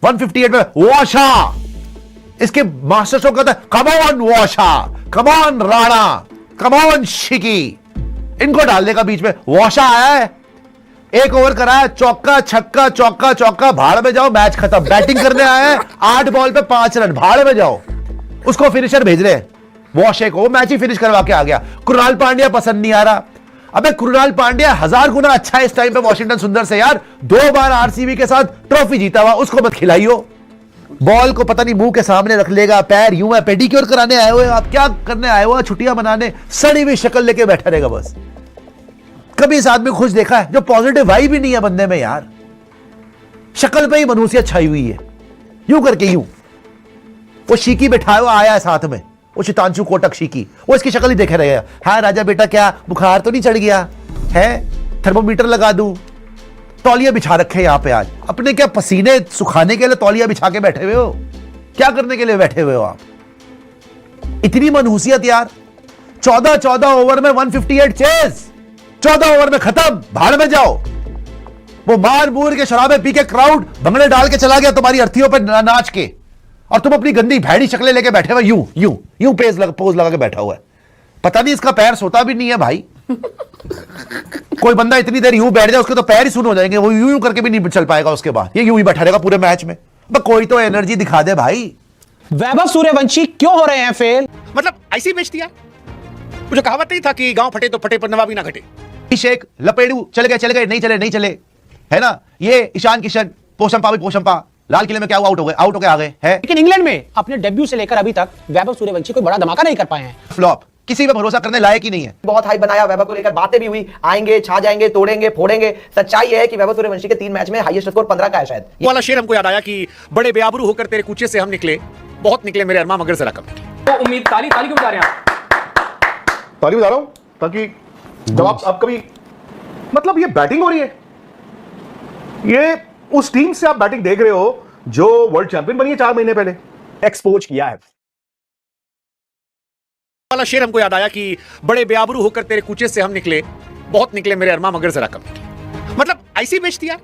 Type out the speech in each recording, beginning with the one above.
158 में वॉशा, इसके master stroke कहता है come on Washi, come on Rana, come on Shiki, इनको डाल देगा बीच में। वॉशा आया है, एक ओवर कराया, चौका छक्का चौका चौका, भाड़ में जाओ, मैच खत्म। बैटिंग करने आया है, 8 बॉल पे 5 रन, भाड़ में जाओ। उसको फिनिशर भेज रहे हैं, वॉशे को, मैच ही फिनिश करवा के आ गया। कृणाल पांड्या पसंद नहीं आ रहा। अबे कृणाल पांड्या 1000 गुना अच्छा है इस टाइम पे वॉशिंगटन सुंदर से यार, 2 बार आरसीबी के साथ ट्रॉफी जीता हुआ, उसको मत खिलाइयो। बॉल को पता नहीं मुंह के सामने रख लेगा, पैर यूं है, पेडिक्योर कराने आए हुए आप, क्या करने आए हो, छुट्टियां मनाने, सड़ी हुई शक्ल लेके बैठा रहेगा बस। कभी इस आदमी को खुश देखा है? जो पॉजिटिव वाइब भी नहीं है बंदे में यार, शक्ल पे ही मनूसियत छाई हुई है, यूं करके यूं। वो शीकी बैठा हुआ आया है साथ में, वो चितांशु कोटक शीकी, वो इसकी शक्ल ही देखे रहेगा। हाँ राजा बेटा क्या बुखार तो नहीं चढ़ गया है, थर्मोमीटर लगा दूं। तौलिया बिछा रखे यहां पे आज, अपने क्या पसीने सुखाने के लिए तौलिया बिछा के बैठे हुए हो? क्या करने के लिए बैठे हुए हो आप? इतनी मनहूसियत यार। 14 ओवर में 158 चेस, 14 ओवर में खत्म, भाड़ में जाओ। वो मार मूर के शराबे पी के क्राउड भंगड़े डाल के चला गया तुम्हारी अर्थियों पर नाच के, और तुम अपनी गंदी भैड़ी शक्लें लेके बैठे हुए यूं यूं यूं पोज लगा के बैठा हुआ है। पता नहीं इसका पैर सोता भी नहीं है भाई। कोई बंदा इतनी देर यूं बैठ जाए, उसके तो पैर ही सुन हो जाएंगे, वो यूं यूं करके भी नहीं चल पाएगा उसके बाद, ये यूं ही बैठा रहेगा पूरे मैच में। कोई तो एनर्जी दिखा दे भाई। वैभव सूर्यवंशी क्यों हो रहे हैं फेल? मतलब ऐसी बेच दिया, मुझे कहावत नहीं था कि गांव फटे तो फटे पर नवाबी ना घटे। शेख लपेड़ू चले गए, नहीं चले, है ना। ये ईशान किशन पोशंपा लाल किले में क्या हुआ, आउट हो गए आ गए है। लेकिन इंग्लैंड में अपने डेब्यू से लेकर अभी तक वैभव सूर्यवंशी कोई बड़ा धमाका नहीं कर पाए हैं। फ्लॉप, किसी पे भरोसा करने लायक ही नहीं है। बहुत हाइप बनाया वैभव को लेकर, बातें भी हुई, आएंगे छा जाएंगे, तोड़ेंगे फोड़ेंगे। सच्चाई है कि वैभव सूर्यवंशी के 3 मैच में हाईएस्ट स्कोर 15 का है शायद। वो वाला शेर हमको याद आया कि बड़े बेआबरू होकर तेरे कूचे से हम निकले, बहुत निकले मेरे अरमा मगर जरा कम निकले। तो उम्मीद ताली क्यों बजा रहे हैं आप? ताली बजा रहा हूं ताकि जब आप कभी, मतलब ये बैटिंग हो रही है, ये उस टीम से आप बैटिंग देख रहे हो जो वर्ल्ड चैंपियन बनी है 4 महीने पहले, एक्सपोज किया है। वाला शेर हमको याद आया कि बड़े बेआबरू होकर तेरे कूचे से हम निकले, बहुत निकले मेरे अरमा मगर जरा कम निकले। मतलब ऐसी बेच दिया,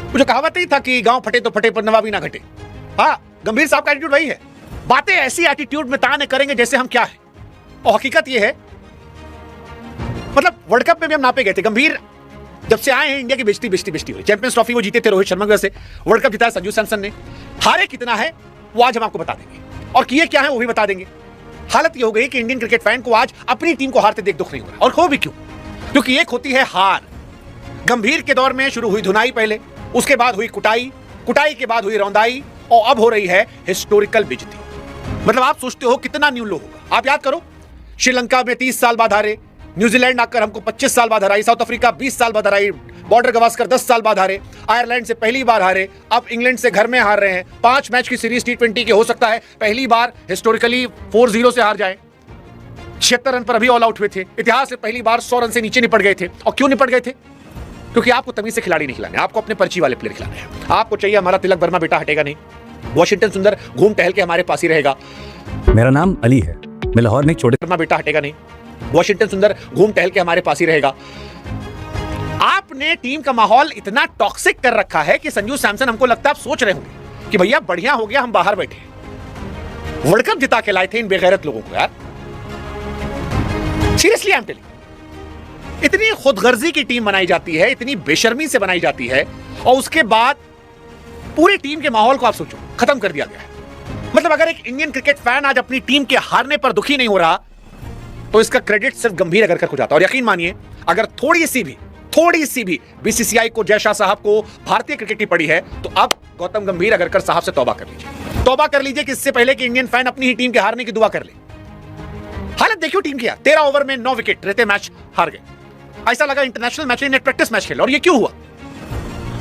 मुझे कहावत नहीं था कि गांव फटे तो फटे पर नवाबी ना घटे। हाँ, गंभीर साहब का एटीट्यूड वही है, बातें ऐसी एटीट्यूड में ताने करेंगे जैसे हम क्या है। और हकीकत यह है, मतलब वर्ल्ड कप में भी हम नापे गए थे। गंभीर जब से आए हैं इंडिया की बेइज्जती हो रही। चैंपियंस ट्रॉफी वो जीते थे रोहित शर्मा की वजह से, वर्ल्ड कप जीता है संजू सैमसन ने। हारे कितना है वो आज हम आपको बता देंगे, और किए क्या है वो भी बता देंगे। हालत ये हो गई कि इंडियन क्रिकेट फैन को आज अपनी टीम को हारते देख दुख नहीं हो रहा, और हो भी क्यों, क्योंकि एक होती है हार। गंभीर के दौर में शुरू हुई धुनाई पहले, उसके बाद हुई कुटाई, कुटाई के बाद हुई रौंदाई, और अब हो रही है हिस्टोरिकल बेइज्जती। मतलब आप सोचते हो कितना न्यू लो होगा। आप याद करो, श्रीलंका में 30 साल बाद हारे, न्यूजीलैंड आकर हमको 25 साल बाद हराई, साउथ अफ्रीका 20 साल बाद हराई, बॉर्डर गवास्कर 10 साल बाद हारे, आयरलैंड से पहली बार हारे, अब इंग्लैंड से घर में हार रहे हैं। 5 मैच की सीरीज T20 की, हो सकता है पहली बार हिस्टोरिकली 4-0 से हार जाए। 76 रन पर अभी ऑल आउट हुए थे। इतिहास में पहली बार 100 रन से नीचे निपट गए थे। और क्यों निपट गए थे? क्योंकि आपको तमीज से खिलाड़ी नहीं खिलाने, आपको अपने पर्ची वाले प्लेयर खिलाने हैं। आपको चाहिए हमारा तिलक वर्मा बेटा हटेगा नहीं, वॉशिंगटन सुंदर घूम टहल के हमारे पास ही रहेगा। मेरा नाम अली है, मैं लाहौर में एक छोटे वर्मा बेटा हटेगा नहीं, वॉशिंगटन सुंदर घूम टहल के हमारे पास ही रहेगा। आपने टीम का माहौल इतना टॉक्सिक कर रखा है कि संजू सैमसन, हमको लगता है आप सोच रहे होंगे कि भैया बढ़िया हो गया हम बाहर बैठे, वर्ल्ड कप जिता के लाए थे इन बेगैरत लोगों को। यार सीरियसली आई एम टेलिंग, इतनी खुदगर्जी की टीम बनाई जाती है, इतनी बेशर्मी से बनाई जाती है, और उसके बाद पूरी टीम के माहौल को आप सोचो खत्म कर दिया गया है। मतलब अगर एक इंडियन क्रिकेट फैन आज अपनी टीम के हारने पर दुखी नहीं हो रहा, तो इसका क्रेडिट सिर्फ गंभीर अगरकर को जाता है। और यकीन मानिए, अगर थोड़ी सी भी बीसीसीआई को, जय शाह साहब को भारतीय क्रिकेट की पड़ी है, तो अब गौतम गंभीर अगरकर साहब से तौबा कर लीजिए। तौबा कर लीजिए कि इससे पहले कि इंडियन फैन अपनी ही टीम के हारने की दुआ कर ले। हालत देखियो टीम की, 13 ओवर में 9 विकेट रहते मैच हार गए। ऐसा लगा international match net practice match खेला। और ये क्यों हुआ?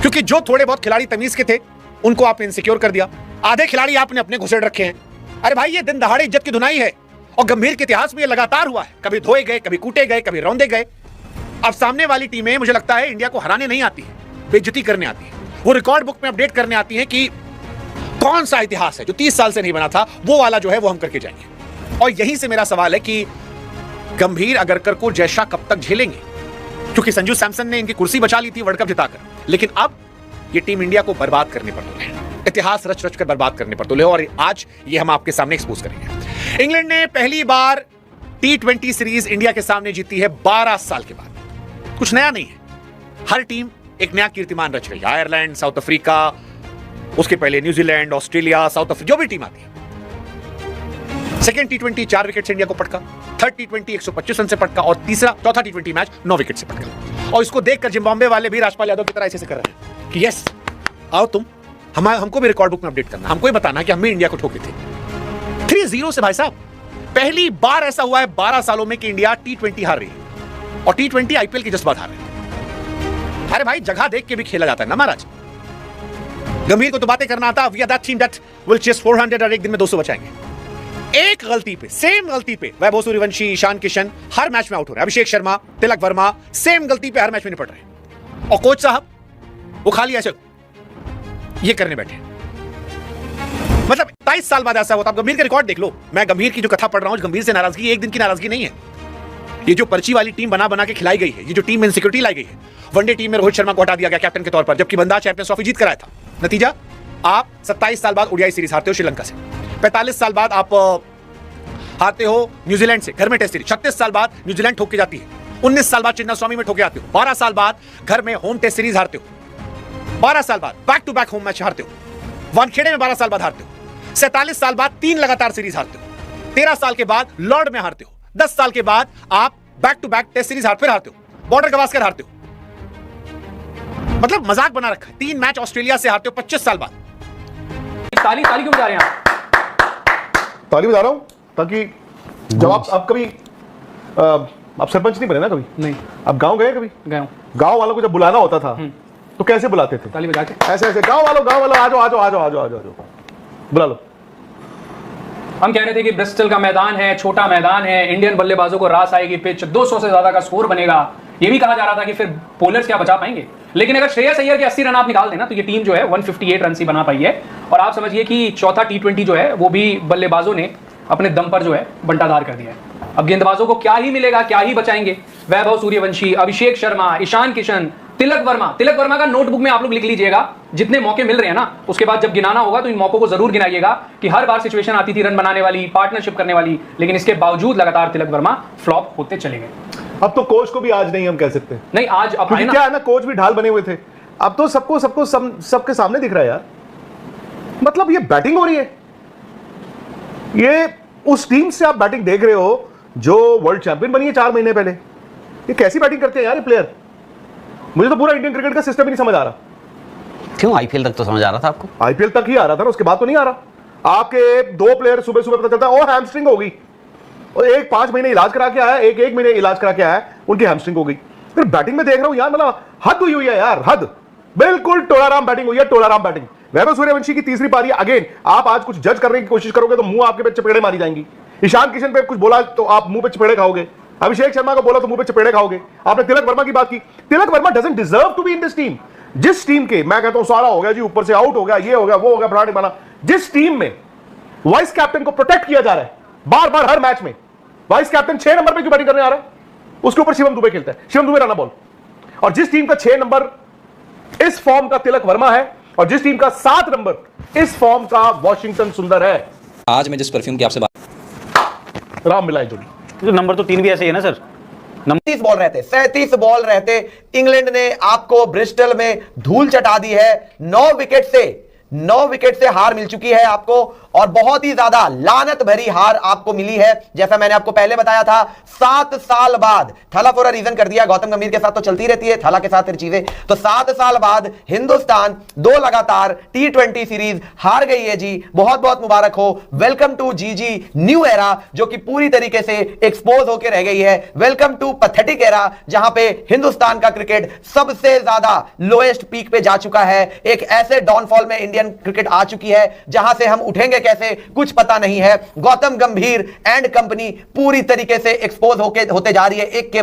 क्योंकि जो थोड़े बहुत खिलाड़ी तमीज के थे उनको आपने इनसिक्योर कर दिया, आधे खिलाड़ी आपने अपने घुसेड़ रखे हैं। अरे भाई, ये दिन दहाड़े इज्जत की धुनाई है, और गंभीर के इतिहास में ये लगातार हुआ है। कभी धोए गए, कभी कूटे गए, कभी रौंदे गए। अब सामने वाली टीमें, मुझे लगता है, इंडिया को हराने नहीं आती है, बेइज्जती करने आती है। वो रिकॉर्ड बुक में अपडेट करने आती है कि कौन सा इतिहास है जो 30 साल से नहीं बना था, वो वाला जो है वो हम करके जाएंगे। और यहीं से मेरा सवाल है कि गंभीर अगरकर को जय शाह कब तक झेलेंगे? क्योंकि संजू सैमसन ने इनकी कुर्सी बचा ली थी वर्ल्ड कप जिताकर, लेकिन अब ये टीम इंडिया को बर्बाद करने पर तुले हैं, इतिहास रच रच कर बर्बाद करने पर तुले, और आज ये हम आपके सामने एक्सपोज करेंगे। इंग्लैंड ने पहली बार T20 सीरीज इंडिया के सामने जीती है 12 साल के बाद। कुछ नया नहीं है, हर टीम एक नया कीर्तिमान रच रही है। आयरलैंड, साउथ अफ्रीका, उसके पहले न्यूजीलैंड, ऑस्ट्रेलिया, साउथ अफ्रीका, जो भी टीम आती है। सेकेंड T20 4 विकेट से इंडिया को पटका, थर्ड T20 125 रन से पटका, और चौथा T20 मैच 9 विकेट से पटका। और इसको देखकर जिम्बाब्वे वाले भी राजपाल यादव की तरह ऐसे कर रहे हैं कि यस, आओ तुम, हमको भी रिकॉर्ड बुक में अपडेट करना, हमको ही बताना कि हमने इंडिया को ठोके थे। 3-0 से भाई साहब, पहली बार ऐसा हुआ है 12 सालों में कि इंडिया T20 हार रही है, और T20 IPL की जज्बात हार रही है। अरे भाई, जगह देख के भी खेला जाता है ना महाराज। गंभीर को तो बातें करना आता, we are that team that will chase 400 और एक दिन में 200 बचाएंगे। एक गलती पे, सेम गलती पे वैभव सूर्यवंशी, ईशान किशन हर मैच में आउट हो रहे हैं। अभिषेक शर्मा, तिलक वर्मा सेम गलती पे हर मैच में निपट रहे हैं, और कोच साहब वो खाली ऐसे ये करने बैठे। मतलब 23 साल बाद ऐसा होता। आप गंभीर का रिकॉर्ड देख लो, मैं गंभीर की जो कथा पढ़ रहा हूं, गंभीर से नाराजगी एक दिन की नाराजगी नहीं है। ये जो पर्ची वाली टीम बना बना के खिलाई गई है, ये जो टीम में इनसिक्योरिटी लाई गई है। वनडे टीम में रोहित शर्मा को हटा दिया गया कैप्टन के तौर पर, जबकि बंदा चैंपियंस ट्रॉफी जीत कर आया था। नतीजा, आप 27 साल बाद ओडीआई सीरीज हारते हो श्रीलंका से, 45 साल बाद आप हारते हो न्यूजीलैंड से घर में टेस्ट सीरीज, 36 साल बाद न्यूजीलैंड ठोक के जाती है, 19 साल बाद चिन्नास्वामी में ठोके आते हो, 12 साल बाद घर में होम टेस्ट सीरीज हारते हो, 12 साल बाद back to back home match हारते हो, वानखेड़े में 12 साल बाद हारते हो, 47 साल बाद 3 लगातार सीरीज हारते हो, 13 साल के बाद लॉर्ड में हारते हो, 10 साल के बाद आप back to back test series फिर हारते हो, बॉर्डर गवास्कर हारते हो। मतलब मजाक बना रखा है। 3 मैच ऑस्ट्रेलिया से हारते हो 25 साल बाद। ताली क्यों बजा रहे हैं आप? ताली बजा रहा हूं ताकि जब आप कभी आप सरपंच नहीं बने ना कभी? नहीं। आप गांव गए कभी? गया हूं। गांव वालों को जब बुलाना होता था तो कैसे बुलाते थे? ताली बजा के ऐसे ऐसे, गांव वालों आ जाओ, बुला लो। हम कह रहे थे कि ब्रिस्टल का मैदान है, छोटा मैदान है, इंडियन बल्लेबाजों को रास आएगी, पिच 200 से ज्यादा का स्कोर बनेगा। ये भी कहा जा रहा था कि फिर बॉलर्स क्या बचा पाएंगे, लेकिन अगर श्रेयस अय्यर के 80 रन आप निकाल देना तो ये टीम जो है 158 रन ही बना पाई है। और आप समझिए कि चौथा T20 जो है वो भी बल्लेबाजों ने अपने दम पर जो है बंटाधार कर दिया है। अब गेंदबाजों को क्या ही मिलेगा, क्या ही बचाएंगे? वैभव सूर्यवंशी, अभिषेक शर्मा, ईशान किशन, तिलक वर्मा का नोटबुक में आप लोग लिख लीजिएगा, जितने मौके मिल रहे हैं ना, उसके बाद जब गिनाना होगा तो इन मौकों को जरूर गिनाइएगा कि हर बार सिचुएशन आती थी रन बनाने वाली, पार्टनरशिप करने वाली, लेकिन इसके बावजूद लगातार तिलक वर्मा फ्लॉप होते चले गए। अब तो कोच को भी आज नहीं हम कह सकते, नहीं आज अब क्या है ना, कोच भी ढाल बने हुए थे, अब तो सबको सबके सामने दिख रहा है यार। मतलब ये बैटिंग हो रही है, ये उस टीम से आप बैटिंग देख रहे हो जो वर्ल्ड चैंपियन बनी है 4 महीने पहले। ये कैसी बैटिंग करते हैं यार ये प्लेयर? मुझे तो पूरा इंडियन क्रिकेट का सिस्टम ही नहीं समझ आ रहा। क्यों? आईपीएल तक तो समझ आ रहा था आपको? आईपीएल तक ही आ रहा था ना, उसके बाद तो नहीं आ रहा। आपके 2 प्लेयर सुबह पता चलता है और हैमस्ट्रिंग हो गई, और एक 5 महीने इलाज करा के आया, एक महीने इलाज करा के आया, उनकी हैमस्ट्रिंग हो गई। फिर बैटिंग में देख रहा हूं यार, मतलब हद हुई है यार, हद। बिल्कुल टोलाराम बैटिंग हुई है, टोलाराम बैटिंग। वैभव सूर्यवंशी की तीसरी पारी, अगेन आप आज कुछ जज करने की कोशिश करोगे तो मुंह आपके पे चपेड़े मारी जाएंगी। ईशान किशन पे कुछ बोला तो आप मुंह पे चपेड़े खाओगे, अभिषेक शर्मा को बोला तो मुंह पे चपेड़े खाओगे। आपने तिलक वर्मा की बात की, Tilak Varma doesn't deserve to be in this team. जिस टीम के, मैं कहता हूं सारा हो गया जी, ऊपर से आउट हो गया, ये हो गया, वो हो गया, फलाने बना, जिस टीम में वाइस कैप्टन को प्रोटेक्ट किया जा रहा है बार बार हर मैच में, वाइस कैप्टन 6 नंबर पे क्यों बैटिंग करने आ रहा है? उसके ऊपर शिवम दुबे खेलता है, शिवम दुबे रन बॉल। और जिस टीम का 6 नंबर इस फॉर्म का तिलक वर्मा है, और जिस टीम का 7 नंबर इस फॉर्म का वॉशिंगटन सुंदर है। आज मैं जिस परफ्यूम की आपसे बात, राम मिलाई जोड़ी। नंबर तो 3 भी ऐसे ही है ना सर। 37 बॉल रहते इंग्लैंड ने आपको ब्रिस्टल में धूल चटा दी है। 9 विकेट से हार मिल चुकी है आपको, और बहुत ही ज्यादा लानत भरी हार आपको मिली है। जैसा मैंने आपको पहले बताया था, 7 साल बाद, थला फॉर अ रीजन कर दिया, गौतम गंभीर के साथ तो चलती रहती है, थला के साथ फिर चीजें, तो 7 साल बाद हिंदुस्तान 2 लगातार T20 सीरीज हार गई है जी। बहुत बहुत मुबारक हो, वेलकम टू जीजी न्यू एरा, जो कि पूरी तरीके से एक्सपोज होकर रह गई है। वेलकम टू पैथेटिक एरा, जहां पे हिंदुस्तान का क्रिकेट सबसे ज्यादा लोएस्ट पीक पे जा चुका है। एक ऐसे डाउनफॉल में इंडियन क्रिकेट आ चुकी है जहां से हम उठेंगे कैसे कुछ पता नहीं है। गौतम गंभीर एंड कंपनी पूरी तरीके से एक्सपोज होते जा रही है, एक के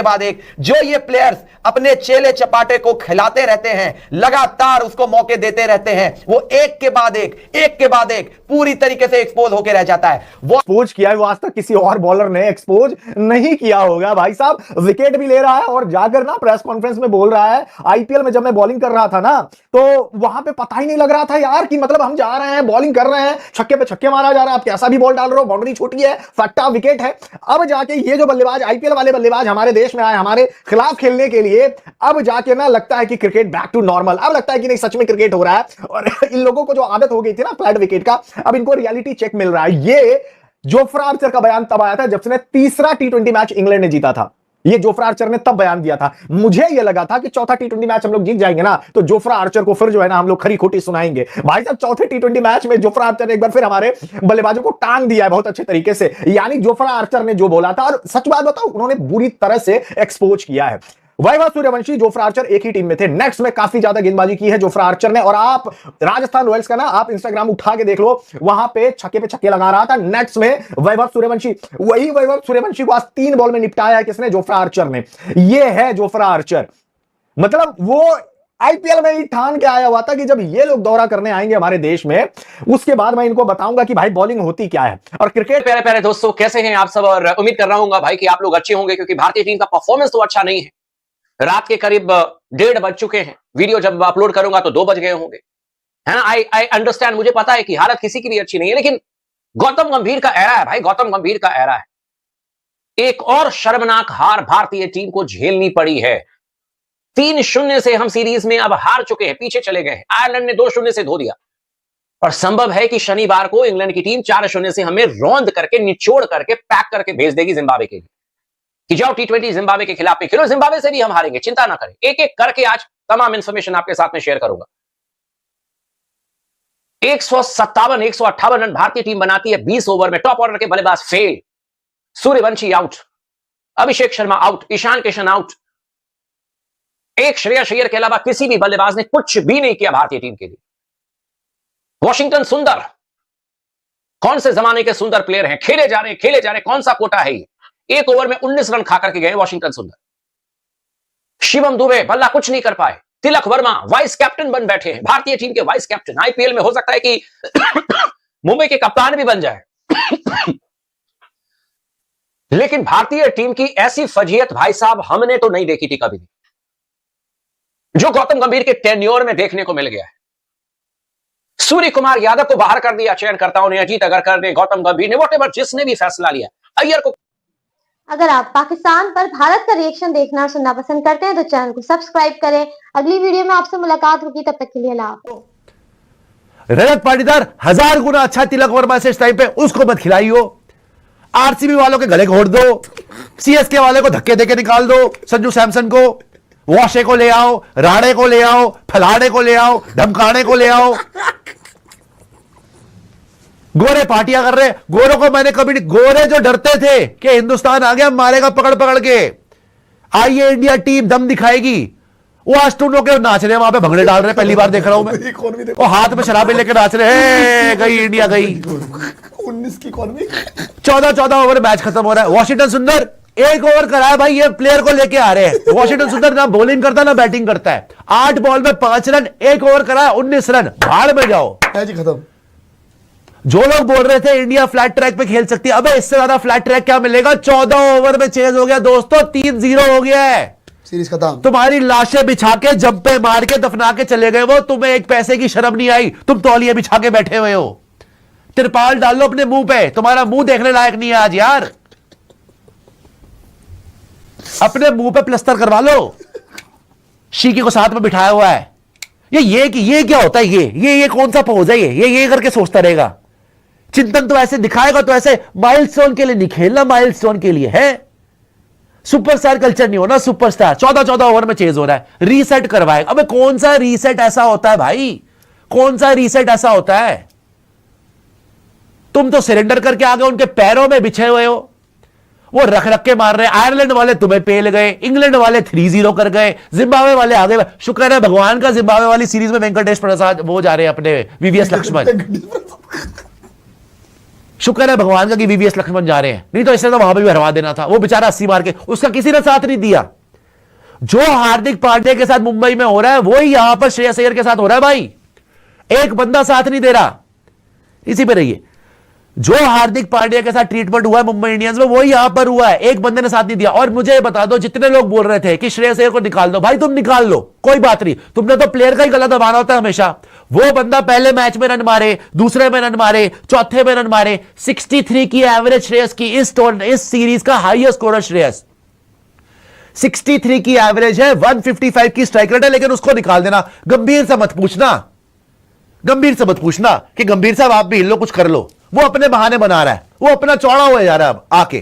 बाद एक। जो ये प्लेयर्स अपने चेले चपाटे को खिलाते रहते हैं, लगातार उसको मौके देते रहते हैं, वो एक के बाद एक पूरी तरीके से एक्सपोज होकर रह जाता है। वो एक्सपोज किया है वो आज तक किसी और बॉलर ने एक्सपोज नहीं किया होगा। भाई साहब विकेट भी ले रहा है और जाकर ना प्रेस कॉन्फ्रेंस में बोल रहा है, आईपीएल में जब मैं बॉलिंग कर रहा था ना तो वहां पे पता ही नहीं लग रहा था यार कि मतलब हम जा रहे हैं बॉलिंग कर रहे हैं, छक्के पे छक्के मारा जा रहा है, आप कैसा भी बॉल डाल रहे हो, बाउंड्री छोटी है, फट्टा विकेट है। अब जाके ये जो बल्लेबाज आईपीएल वाले बल्लेबाज हमारे देश में आए हमारे खिलाफ खेलने के लिए, अब जाके ना लगता है कि क्रिकेट बैक टू नॉर्मल, अब लगता है कि नहीं सच में क्रिकेट हो रहा है। और इन लोगों को जो आदत हो गई थी ना फ्लैट विकेट का, अब इनको रियलिटी चेक मिल रहा है। ये जोफ्रा आर्चर का बयान तब आया था जब उसने तीसरा टी20 मैच इंग्लैंड ने जीता था। ये जोफ्रा आर्चर ने तब बयान दिया था। मुझे ये लगा था कि चौथा टी20 मैच हम लोग जीत जाएंगे ना तो जोफ्रा आर्चर को फिर जो है ना हम लोग खरी खोटी सुनाएंगे। भाई साहब चौथे टी20 मैच में जोफ्रा आर्चर ने एक बार फिर हमारे बल्लेबाजों को टांग दिया है बहुत अच्छे तरीके से। यानी जोफ्रा आर्चर ने जो बोला था, और सच बात बताओ उन्होंने बुरी तरह से एक्सपोज किया है। वैभव सूर्यवंशी जोफ्रा आर्चर एक ही टीम में थे, नेट्स में काफी ज्यादा गेंदबाजी की है जोफ्रा आर्चर ने। और आप राजस्थान रॉयल्स का ना आप इंस्टाग्राम उठा के देख लो, वहां पे छक्के लगा रहा था नेट्स में वैभव सूर्यवंशी। वही वैभव सूर्यवंशी को आज 3 बॉल में निपटाया है किसने? जोफ्रा आर्चर ने। ये है जोफ्रा आर्चर। मतलब वो आईपीएल में ही ठान के आया हुआ था कि जब ये लोग दौरा करने आएंगे हमारे देश में, उसके बाद मैं इनको बताऊंगा कि भाई बॉलिंग होती क्या है। और क्रिकेट प्यारे प्यारे दोस्तों, कैसे हैं आप सब? और उम्मीद कर रहा हूं भाई कि आप लोग अच्छे होंगे, क्योंकि भारतीय टीम का परफॉर्मेंस तो अच्छा नहीं है। रात के करीब 1:30 बज चुके हैं, वीडियो जब अपलोड करूंगा तो 2 बज गए होंगे, है ना। आई अंडरस्टैंड, मुझे पता है कि हालत किसी की भी अच्छी नहीं है, लेकिन गौतम गंभीर का एरा है भाई, गौतम गंभीर का एरा है। एक और शर्मनाक हार भारतीय टीम को झेलनी पड़ी है। 3-0 से हम सीरीज में अब हार चुके हैं, पीछे चले गए। आयरलैंड ने 2-0 से धो दिया, और संभव है कि शनिवार को इंग्लैंड की टीम 4-0 से हमें रौंद करके, निचोड़ करके, पैक करके भेज देगी जिम्बाब्वे के लिए कि जाओ टी20 जिम्बाब्वे के खिलाफ में खेलो। जिम्बाब्वे से भी हम हारेंगे, चिंता ना करें। एक एक करके आज तमाम इंफॉर्मेशन आपके साथ में शेयर करूंगा। 157-158 रन भारतीय टीम बनाती है 20 ओवर में। टॉप ऑर्डर के बल्लेबाज fail, Suryavanshi out, Abhishek Sharma out, Ishan Kishan out. एक श्रेयस अय्यर के अलावा किसी भी बल्लेबाज ने कुछ भी नहीं किया भारतीय टीम के लिए। वॉशिंगटन सुंदर, कौन से जमाने के सुंदर प्लेयर हैं, खेले जा रहे, कौन सा कोटा है ये? 1 ओवर में 19 रन खाकर के गए वॉशिंगटन सुंदर। शिवम दुबे बल्ला कुछ नहीं कर पाए। तिलक वर्मा वाइस कैप्टन बन बैठे हैं, भारतीय टीम के वाइस कैप्टन। आईपीएल में हो सकता है कि मुंबई के कप्तान भी बन जाए। लेकिन भारतीय टीम की ऐसी फजीयत भाई साहब हमने तो नहीं देखी थी कभी भी, जो गौतम गंभीर के टेन्योर में देखने को मिल गया है। सूर्य कुमार यादव को बाहर कर दिया चयनकर्ताओं ने, अजीत अगरकर ने, गौतम गंभीर ने, वॉटेवर जिसने भी फैसला लिया। अय्यर को अगर आप पाकिस्तान पर भारत का रिएक्शन देखना और सुनना पसंद करते हैं तो चैनल को सब्सक्राइब करें। अगली वीडियो में आपसे मुलाकात होगी, तब तक के लिए अल्लाह हाफ़िज़। रजत पाटीदार 1000 गुना अच्छा तिलक वर्मा से इस टाइम पे, उसको मत खिलाइयो। आरसीबी वालों के गले घोट दो, सीएसके वाले को धक्के देके निकाल दो, संजू सैमसन को, वॉशे को ले आओ, राणे को ले आओ, फलाने को ले आओ, धमकाने को ले आओ। गोरे पार्टियां कर रहे। गोरों को मैंने कभी नहीं, गोरे जो डरते थे कि हिंदुस्तान आ गया मारेगा पकड़ पकड़ के, आइए इंडिया टीम दम दिखाएगी, वो आज टूनों के नाच रहे हैं वहां पे, भंगड़े डाल रहे हैं, पहली बार देख रहा हूं मैं। वो हाथ में शराबे लेकर नाच रहे हैं, गई इंडिया गई। 19 की इकॉनमी। 14 ओवर मैच खत्म हो रहा है। वॉशिंगटन सुंदर 1 ओवर कराया भाई, ये प्लेयर को लेके आ रहे हैं। वॉशिंगटन सुंदर ना बॉलिंग करता ना बैटिंग करता है। 8 बॉल में 5 रन, 1 ओवर कराया 19 रन, भाड़ में जाओ, मैच खत्म। जो लोग बोल रहे थे इंडिया फ्लैट ट्रैक पे खेल सकती है, अबे इससे ज्यादा फ्लैट ट्रैक क्या मिलेगा? 14 ओवर में चेंज हो गया दोस्तों, 3-0 हो गया है, सीरीज खत्म। तुम्हारी लाशें बिछा के जंपे मार के दफना के चले गए वो, तुम्हें एक पैसे की शर्म नहीं आई, तुम तौलिए बिछा के बैठे हुए हो। तिरपाल डाल लो अपने मुंह पे, तुम्हारा मुंह देखने लायक नहीं है आज यार। अपने मुंह पे प्लस्तर करवा लो, शीकी को साथ में बिठाया हुआ है। ये क्या होता है? ये कौन सा पोज है? ये करके सोचता रहेगा। चिंतन तो ऐसे दिखाएगा तो ऐसे माइलस्टोन के लिए नहीं खेलना, माइलस्टोन के लिए है। सुपरस्टार कल्चर नहीं होना, सुपरस्टार। 14 ओवर में चेंज हो रहा है, रीसेट करवाएगा। अबे कौन सा रीसेट ऐसा होता है भाई? कौन सा रीसेट ऐसा होता है? तुम तो सरेंडर करके आ गए, उनके पैरों में बिछे हुए हो। वो रख रख के मार रहे हैं। आयरलैंड वाले तुम्हें पेल गए, इंग्लैंड वाले 3-0 कर गए, जिम्बाब्वे वाले आगे। शुक्र है भगवान का जिम्बाब्वे वाली सीरीज में वेंकटेश प्रसाद वो जा रहे हैं अपने वीवीएस लक्ष्मण। शुक्र है भगवान का कि वीवीएस लक्ष्मण जा रहे हैं, नहीं तो इससे तो वहां पर भी हरवा देना था। वो बेचारा 80 मार के, उसका किसी ने साथ नहीं दिया। जो हार्दिक पांड्या के साथ मुंबई में हो रहा है वही यहां पर श्रेयस अय्यर के साथ हो रहा है भाई। एक बंदा साथ नहीं दे रहा। इसी पे रहिए। जो हार्दिक पांड्या के साथ ट्रीटमेंट हुआ है मुंबई इंडियंस में वही यहां पर हुआ है, एक बंदे ने साथ नहीं दिया। और मुझे बता दो, जितने लोग बोल रहे थे कि श्रेयस अय्यर को निकाल दो, भाई तुम निकाल लो, कोई बात नहीं, तुमने तो प्लेयर का ही गला दबाना होता है हमेशा। वो बंदा पहले मैच में रन मारे, दूसरे में रन मारे, चौथे में रन मारे। 63 की एवरेज श्रेयस की, इस सीरीज का हाईएस्ट स्कोरर श्रेयस 63 की एवरेज है, 155 की स्ट्राइक रेट है। लेकिन उसको निकाल देना। गंभीर से मत पूछना, गंभीर से मत पूछना कि गंभीर साहब आप भी हिल लो, कुछ कर लो। वो अपने बहाने बना रहा है, वो अपना चौड़ा हुआ जा रहा है। अब आके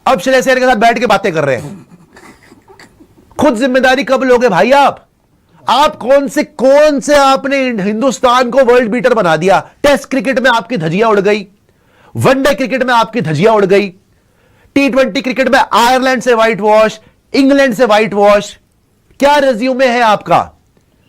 अब श्रेयस अय्यर के साथ बैठ के बातें कर रहे हैं। खुद जिम्मेदारी कब लोगे भाई आप कौन से आपने हिंदुस्तान को वर्ल्ड बीटर बना दिया। टेस्ट क्रिकेट में आपकी धजिया उड़ गई, वनडे क्रिकेट में आपकी धजिया उड़ गई, T20 क्रिकेट में आयरलैंड से व्हाइट वॉश, इंग्लैंड से व्हाइट वॉश। क्या रिज्यूमे है आपका?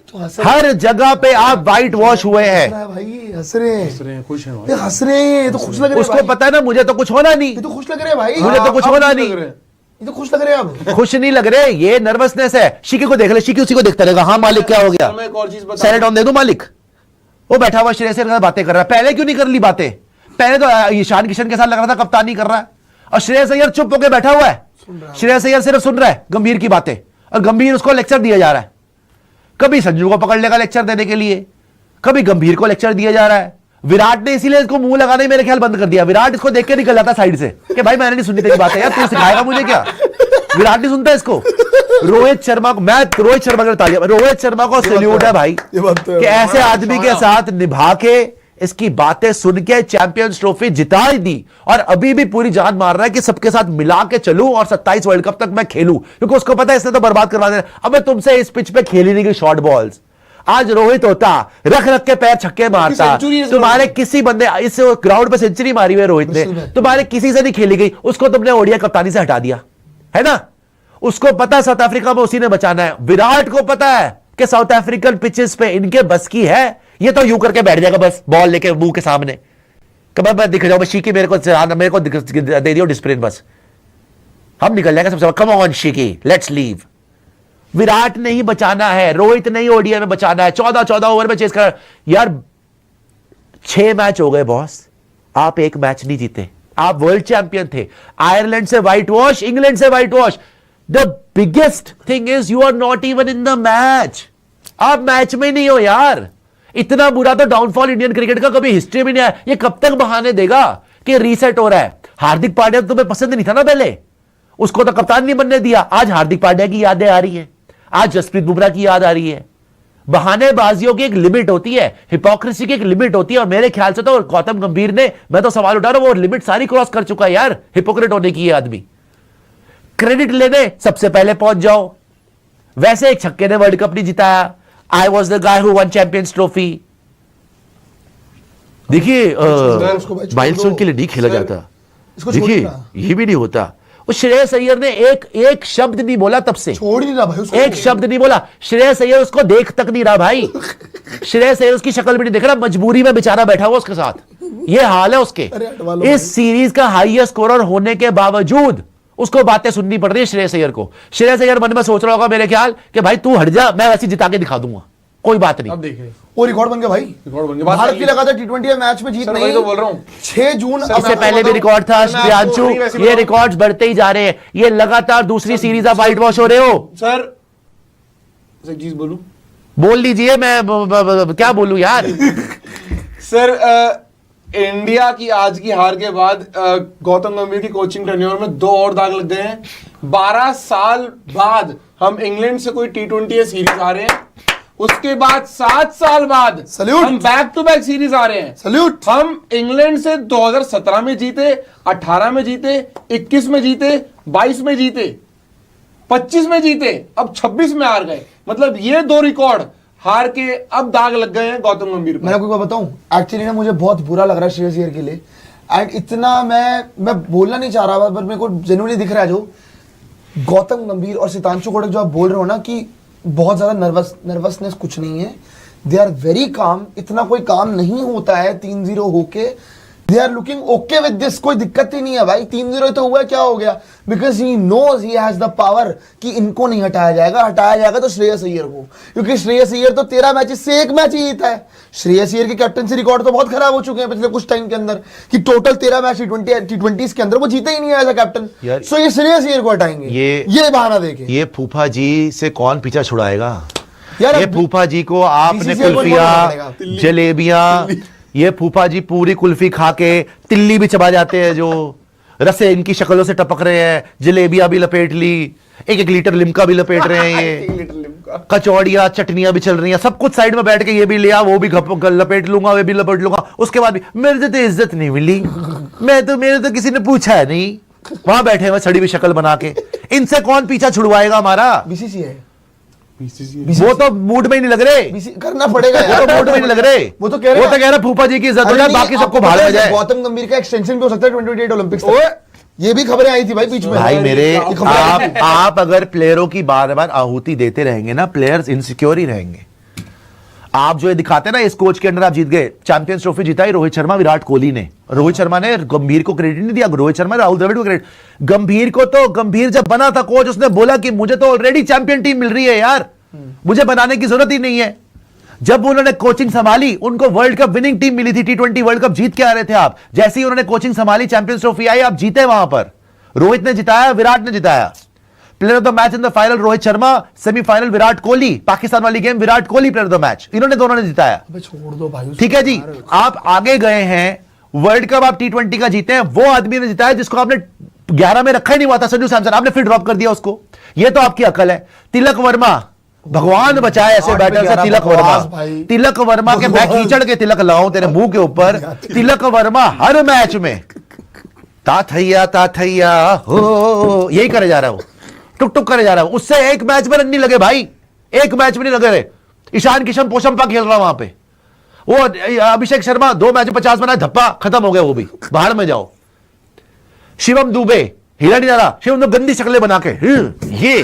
तो हर जगह पे आप व्हाइट वॉश हुए हैं भाई। हंस रहे हैं, खुश हैं भाई, हंस रहे हैं, तो खुश लग रहे हैं। उसको पता है ना, मुझे तो कुछ होना नहीं। ये तो खुश लग रहे हैं भाई, मुझे तो कुछ होना नहीं। ये तो खुश लग रहे हैं आप। खुश नहीं लग रहे, ये नर्वसनेस है। शिकी को देख ले, शिकी उसी को देखता रहेगा। हाँ मालिक क्या हो गया, मैं एक और चीज बता, सैलेड दे दो मालिक। वो बैठा हुआ श्रेयस अय्यर के साथ बातें कर रहा है। पहले क्यों नहीं कर ली बातें? पहले तो ईशान किशन के साथ लग रहा था कप्तानी कर रहा है, और श्रेयस अय्यर चुप होकर बैठा हुआ है। श्रेयस अय्यर सिर्फ सुन रहा है गंभीर की बातें, और गंभीर उसको लेक्चर दिया जा रहा है। कभी संजू को पकड़ लेगा लेक्चर देने के लिए, कभी गंभीर को लेक्चर दिया जा रहा है। विराट ने इसीलिए इसको मुंह लगाने मेरे ख्याल बंद कर दिया। विराट इसको देख के निकल जाता साइड से कि भाई मैंने नहीं सुनी तेरी बात है यार, तू सिखाएगा मुझे क्या? विराट नहीं सुनता इसको। रोहित शर्मा को, मैं रोहित शर्मा के तालियां, रोहित शर्मा को सैल्यूट है भाई कि ऐसे आदमी के साथ निभा के इसकी बातें सुन के चैंपियंस ट्रॉफी जिता ही दी। और अभी भी पूरी जान मार रहा है कि सबके साथ मिला के चलूं और 27 वर्ल्ड कप तक मैं खेलूं, क्योंकि उसको पता है इसने तो बर्बाद करवा देना। अब मैं तुमसे इस पिच पे खेली नहीं गई शॉर्ट बॉल्स। आज रोहित होता, रख रख के पैर छक्के मारता, तुम्हारे किसी बंदे इस ग्राउंड पे सेंचुरी मारी हुई रोहित ने, तुम्हारे किसी से नहीं खेली गई। उसको तुमने ओडिया कप्तानी से हटा दिया है ना। उसको पता है साउथ अफ्रीका में उसी ने बचाना है। विराट को पता है कि साउथ अफ्रीकन पिचेस पे इनके बस की है। ये तो यूं करके बैठ जाएगा बस, बॉल लेके मुंह के सामने, कब मैं दिख जाऊं, शिकी मेरे को दे दियो डिस्प्लिन, बस हम निकल जाएंगे सबसे। Come on Shiki, let's leave. Virat ने ही बचाना है, रोहित ने ही ओडीआई में बचाना है। 14 ओवर में चेस कर यार। 6 मैच हो गए बॉस, आप एक मैच नहीं जीते। आप वर्ल्ड चैंपियन थे। आयरलैंड से व्हाइट वॉश, इंग्लैंड से whitewash. The biggest thing is you are not even in the match. आप मैच में नहीं हो यार। इतना बुरा तो डाउनफॉल इंडियन क्रिकेट का कभी हिस्ट्री में नहीं आया। ये कब तक बहाने देगा कि रीसेट हो रहा है? हार्दिक पांड्या तो तुम्हें पसंद नहीं था ना पहले, उसको तो कप्तान नहीं बनने दिया। आज हार्दिक पांड्या की यादें आ रही है, आज जसप्रीत बुमराह की याद आ रही है। बहानेबाजियों की एक लिमिट होती है, हिपोक्रेसी की एक लिमिट होती है। और मेरे ख्याल से तो गौतम गंभीर ने, मैं तो सवाल उठा रहा हूं, वो लिमिट सारी क्रॉस कर चुका है यार हिपोक्रेट होने की। ये आदमी क्रेडिट लेने सबसे पहले पहुंच जाओ। वैसे एक छक्के ने वर्ल्ड कप नहीं जिताया। I was the guy who one champions trophy. देखिए माइलस्टोन के लिए नहीं खेला जाता। देखिए ये भी नहीं होता। वो श्रेयस अय्यर ने एक शब्द नहीं बोला तब से, छोड़ नहीं रहा भाई, एक शब्द नहीं बोला। श्रेयस अय्यर उसको देख तक नहीं रहा भाई। श्रेयस अय्यर उसकी शक्ल भी नहीं देख रहा, मजबूरी में बेचारा बैठा हुआ उसके साथ। ये हाल है उसके। इस सीरीज का हाईएस्ट स्कोरर होने के बावजूद उसको बातें सुननी पड़ रही है श्रेयस अय्यर को। श्रेयस अय्यर मन में सोच रहा होगा मेरे ख्याल कि भाई तू हट जा, मैं वैसे जिता के दिखा दूंगा, कोई बात नहीं। अब देखिए वो रिकॉर्ड बन गया भाई, रिकॉर्ड बन गया। भारत की लगातार T20 मैच में जीत नहीं, तो बोल रहा हूं 6 जून इससे पहले भी रिकॉर्ड था प्रियांशु। ये रिकॉर्ड्स बढ़ते ही जा रहे हैं। ये लगातार दूसरी सीरीज आप व्हाइट वॉश हो रहे हो। सर एक चीज बोलूं, बोल लीजिए। मैं क्या बोलूं यार। सर इंडिया की आज की हार के बाद गौतम गंभीर की कोचिंग टेन्योर में 2 और दाग लग गए हैं। 12 साल बाद हम इंग्लैंड से कोई T20 सीरीज आ रहे हैं, उसके बाद 7 साल बाद हम बैक टू बैक सीरीज आ रहे हैं। सल्यूट। हम इंग्लैंड से 2017 में जीते, 18 में जीते, 21 में जीते, 22 में जीते, 25 में जीते, अब 26 में हार गए। मतलब ये 2 रिकॉर्ड हार के अब दाग लग गए हैं गौतम गंभीर पर। मैं आपको क्या बताऊं, एक्चुअली ना मुझे बहुत बुरा लग रहा है श्रेयस अय्यर के लिए। एंड इतना मैं बोलना नहीं चाह रहा पर मेरे को जेन्युइनली दिख रहा है जो गौतम गंभीर और सितांशु कोटक जो आप बोल रहे हो ना कि बहुत ज्यादा नर्वसनेस कुछ नहीं है, दे आर वेरी काम, इतना कोई काम नहीं होता है 3-0 होके, they are looking okay with this, कोई दिक्कत ही नहीं है भाई, 3-0 तो हुआ, क्या हो गया, because he knows he has the power कि इनको नहीं हटाया जाएगा तो श्रेयस अय्यर को, क्योंकि श्रेयस अय्यर तो 13 मैचेस से 1 मैच ही जीता है। श्रेयस अय्यर के कैप्टनसी रिकॉर्ड तो बहुत खराब हो चुके हैं पिछले कुछ टाइम के अंदर कि टोटल 13 मैच T20s के अंदर वो जीते ही नहीं है एज अ कैप्टन। सो ये श्रेयस अय्यर को हटाएंगे, ये बहाना देके, ये फूफा जी से कौन पीछा छुड़ाएगा यार। ये फूफा जी को आपने कुल्फिया जलेबियां, ये फूफा जी पूरी कुल्फी खा के तिल्ली भी चबा जाते हैं, जो रसे इनकी शक्लों से टपक रहे हैं, जलेबियां भी लपेट ली, 1-1 लीटर लिमका भी लपेट रहे हैं, ये कचौड़ियां चटनियां भी चल रही हैं, सब कुछ साइड में बैठ के ये भी लिया, वो भी लपेट लूंगा, वो भी लपेट लूंगा, उसके बाद भी मेरे तो इज्जत नहीं मिली, मेरे तो किसी ने पूछा नहीं, वहां बैठे हुए सड़ी हुई शक्ल बना के, इनसे कौन पीछा छुड़वाएगा हमारा? बीसीसीआई वो तो मूड में ही नहीं लग रहे, करना पड़ेगा वो तो मूड में नहीं लग रहे, वो तो कह रहे फूफा जी की इज्जत हो जाए, बाकी सबको भाड़ में जाए। गौतम गंभीर का एक्सटेंशन भी हो सकता है 2028 ओलंपिक्स तक, ये भी खबरें आई थी भाई बीच में। भाई मेरे आप अगर प्लेयरों की बार बार आहुति देते रहेंगे ना, प्लेयर्स इनसिक्योर ही रहेंगे। आप जो ये दिखाते हैं ना, इस कोच के अंडर आप जीत गए, चैंपियंस ट्रॉफी जिताई रोहित शर्मा विराट कोहली ने, रोहित शर्मा ने गंभीर को क्रेडिट नहीं दिया, रोहित शर्मा राहुल द्रविड़ को क्रेडिट, गंभीर को तो, गंभीर जब बना था कोच उसने बोला कि मुझे तो ऑलरेडी चैंपियन टीम मिल रही है यार, मुझे बनाने की जरूरत ही नहीं है। जब उन्होंने कोचिंग संभाली, उनको वर्ल्ड कप विनिंग टीम मिली थी, T20 वर्ल्ड कप जीत के आ रहे थे आप, जैसे ही उन्होंने कोचिंग संभाली, चैंपियंस ट्रॉफी आई, आप जीते वहां पर, रोहित ने जिताया, विराट ने जिताया, player of the match in the final Rohit Sharma, semifinal Virat Kohli, Pakistan वाली game Virat Kohli player of the match, इन्होंने दोनों ने जिताया। छोड़ दो भाई, ठीक है जी, आप आगे गए हैं, वर्ल्ड कप आप T20 का जीते हैं, वो आदमी ने जिताया जिसको आपने 11 में रखा ही नहीं हुआ था, संजू सैमसन, आपने फिर ड्रॉप कर दिया उसको, ये तो आपकी अकल है। तिलक वर्मा, भगवान बचाए ऐसे बैटर से, तिलक वर्मा के मैं कीचड़ के तिलक लाऊं तेरे मुंह के ऊपर, तिलक वर्मा हर मैच में ताथैया हो यही करे जा रहा हूं, टुक टुक करे जा रहा हूं, उससे एक मैच में रन नहीं लगे भाई, एक मैच में नहीं लगे रहे। ईशान किशन पोशंपा खेल रहा वहां पे, वो अभिषेक शर्मा 2 मैच में 50 बनाए, धप्पा खत्म हो गया, वो भी बाहर में जाओ। शिवम दुबे हिला नहीं जा रहा, शिवम तो गंदी शक्लें बना के ये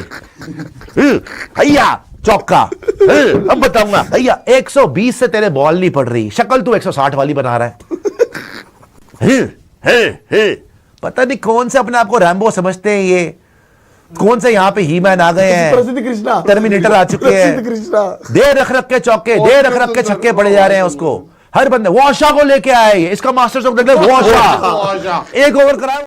भैया चौका, अब बताऊंगा भैया 120 से तेरे बॉल नहीं पड़ रही, शक्ल तू 160 वाली बना रहा है। पता नहीं कौन से अपने आप को रैम्बो समझते हैं, ये कौन से यहाँ पे ही मैन आ गए हैं, प्रसिद्ध कृष्णा, टर्मिनेटर आ चुके हैं, दे रख के चौके, दे रख के छक्के पड़े जा रहे हैं उसको, हर बंदे। वॉशा को लेके आए, इसका मास्टर स्ट्रोक देख ले, वॉशा 1 ओवर करा।